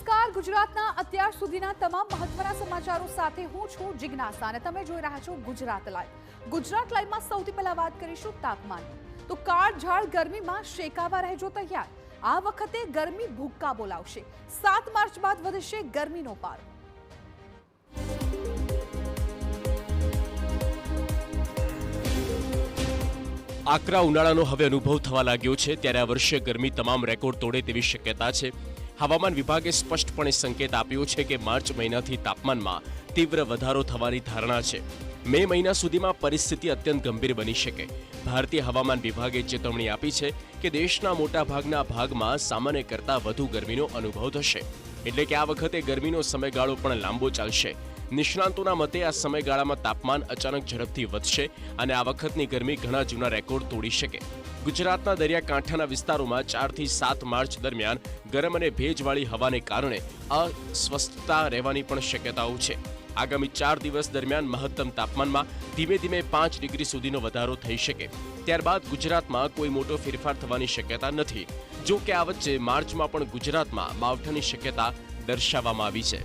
નમસ્કાર, ગુજરાતના અત્યાર સુધીના તમામ મહત્વના સમાચારો સાથે હું છું જિજ્ઞાસા અને તમે જોઈ રહ્યા છો ગુજરાત લાઈવ। ગુજરાત લાઈવમાં સૌથી પહેલા વાત કરીશું તાપમાન। તો કાળઝાળ ગરમીમાં શેકાવા રહેજો તૈયાર। આ વખતે ગરમી ભૂક્કા બોલાવશે। 7 માર્ચ બાદ વધશે ગરમીનો પારો। આકરા ઉનાળાનો હવે અનુભવ થવા લાગ્યો છે, ત્યારે આ વર્ષે ગરમી તમામ રેકોર્ડ તોડે તેવી શક્યતા છે। હવામાન વિભાગે સ્પષ્ટપણે સંકેત આપ્યો છે કે માર્ચ મહિનાથી તાપમાનમાં તીવ્ર વધારો થવાની ધારણા છે। મે મહિના સુધીમાં પરિસ્થિતિ અત્યંત ગંભીર બની શકે। ભારતીય હવામાન વિભાગે ચેતવણી આપી છે કે દેશના મોટાભાગના ભાગમાં સામાન્ય કરતાં વધુ ગરમીનો અનુભવ થશે, એટલે કે આ વખતે ગરમીનો સમયગાળો પણ લાંબો ચાલશે। નિષ્ણાંતોના મતે આ સમયગાળામાં તાપમાન અચાનક ઝડપથી વધશે અને આ વખતની ગરમી ઘણા જૂના રેકોર્ડ તોડી શકે। ગુજરાતના દરિયાકાંઠાના વિસ્તારોમાં 4 થી 7 માર્ચ દરમિયાન ગરમ અને ભેજવાળી હવાને કારણે અસ્વસ્થતા રહેવાની પણ શક્યતાઓ છે। આગામી 4 દિવસ દરમિયાન મહત્તમ તાપમાનમાં ધીમે ધીમે 5 ડિગ્રી સુધીનો વધારો થઈ શકે। ત્યારબાદ ગુજરાતમાં કોઈ મોટો ફેરફાર થવાની શક્યતા નથી। જો કે આ વચ્ચે માર્ચમાં પણ ગુજરાતમાં માવઠાની શક્યતા દર્શાવવામાં આવી છે।